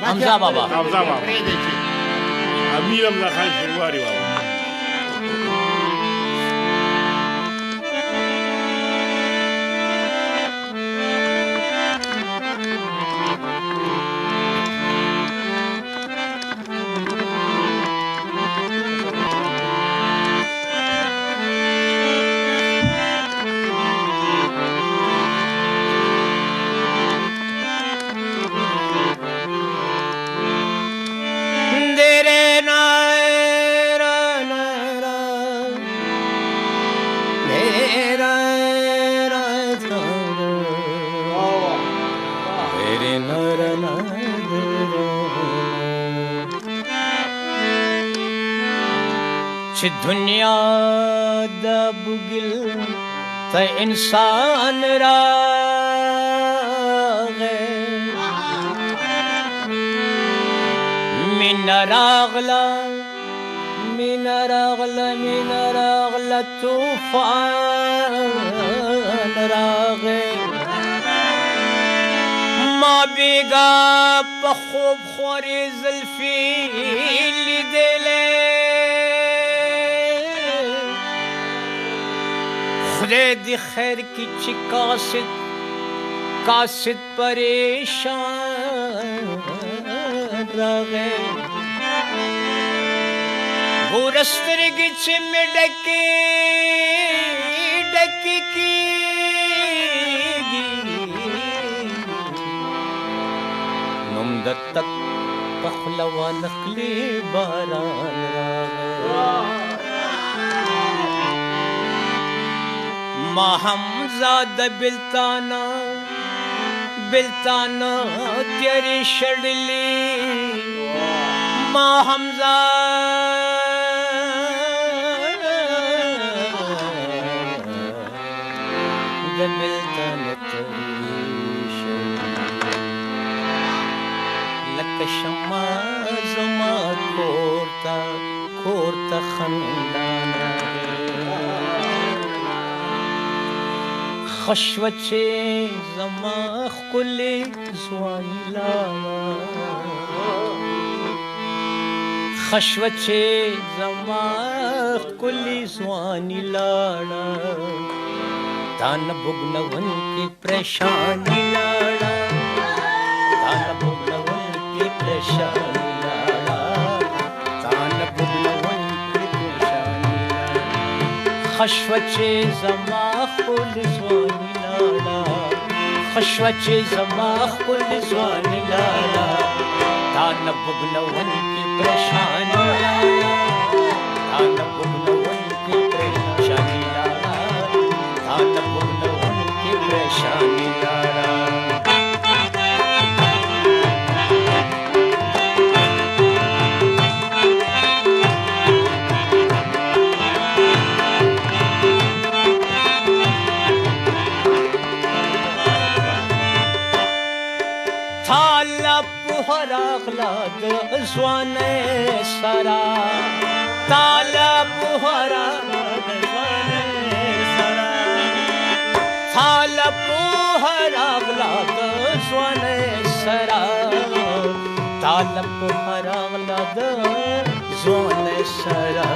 حمزه بابا امیر الله خان شینواری بابا چې دنیا د بګل ته انسان راغې مینا راغله طوفان راغې ما بیگا په خوب خورې زلفې لیدلې خدای دی خیر کی چی قاصد پریشان راغے ورسترگی چی میں ڈکی کی نمدت تک پخلوا نخلی باران راغے ما حمزه د بلتانا تیری شړلی ما حمزه د بلتانا تیری شړلی لکه شمع زما کورته خندانا خشوچه زما خلی زوانی لاړه خشوچه زما خلی زوانی لاړه تان بغنون کی پریشانی لاړه تان بغنون کی پریشانی لاړه تان بغنون کی پریشانی لاړه خشوچه زما خلی زوانی لاړه خشوچه زما خلی زوانی لاړه تان بغنون کی پریشانی لاړه تان بغنون کی پریشانی لاړه تان بغنون کی پریشانی لاړه راغلا د ځوانه سرا طالب هرا د ځوانه سرا طالب هراغلا د ځوانه سرا طالب هراغلا د ځوانه سرا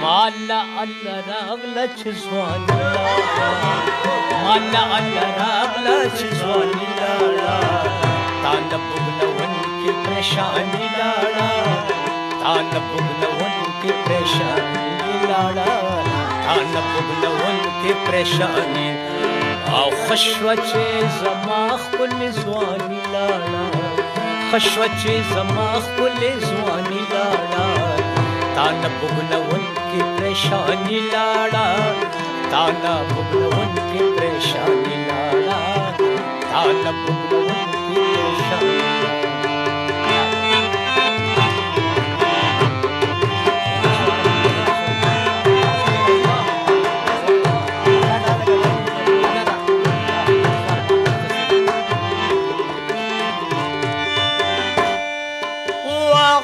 مالا الله راغلا چې ځوانه مالا الله راغلا چې ځوانه تان بغنون کی پریشانی لاړه تان بغنون کی پریشانی لاړه تان بغنون کی پریشانی او خشوچه زما خپل ځواني لاړه خشوچه زما خپل ځواني لاړه تان بغنون کی پریشانی لاړه تان بغنون کی پریشانی لاړه تان بغنون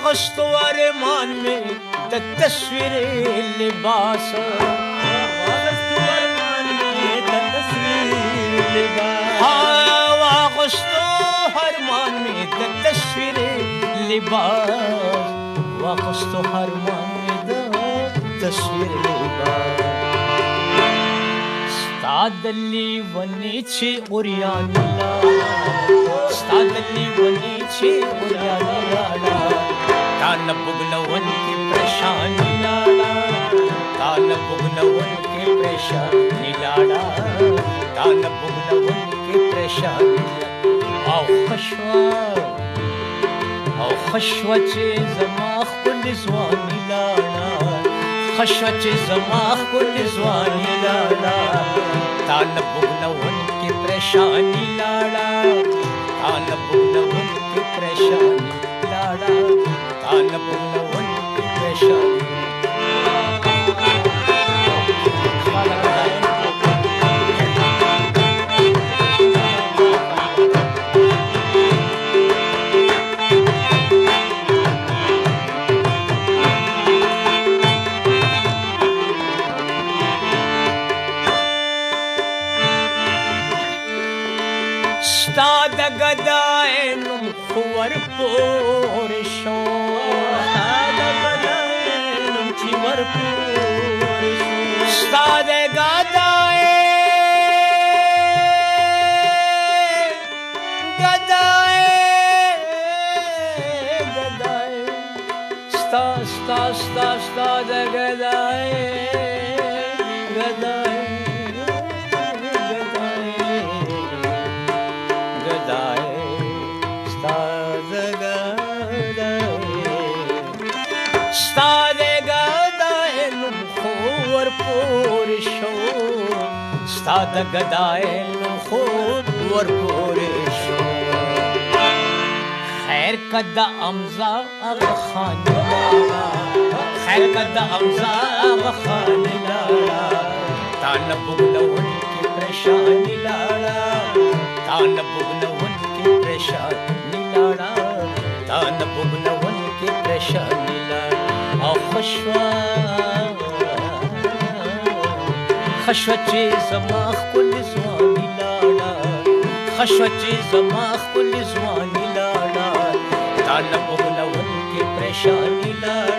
واغشت ورمان میں تصویر لباس واغشت ورمان میں تصویر لباس واغشت हरमान में द तस्वीर लिबास वाखस्तो हरमान में द तस्वीर लिबास Stadali vanici uryanila Stadali vanici uryanila Tana bugnawan ki prashani lala Tana bugnawan ki prashani lala Tana bugnawan ki prashani lala Aw khashwa che zamah kul zwani lala خشوة زماخ كل زواني لالا تانا بغنا ونكي پریشانی لالا تانا بغنا ونكي پریشانی لالا تانا بغنا ونكي پریشانی Stad gadaenum khuvar porisho Stad gadaenum khuvar porisho Stad Stad gadaenum khuvar porisho Khair kada amza agha khani lala Khair kada amza agha khani lala Tana bugna unki preshani lala Tana bugna unki preshani lala Tana bugna unki preshani lala Aw خشوة زماخ كل زواني لالا خشوة زماخ كل زواني لالا تانا بغنا ونكي پریشانی لالا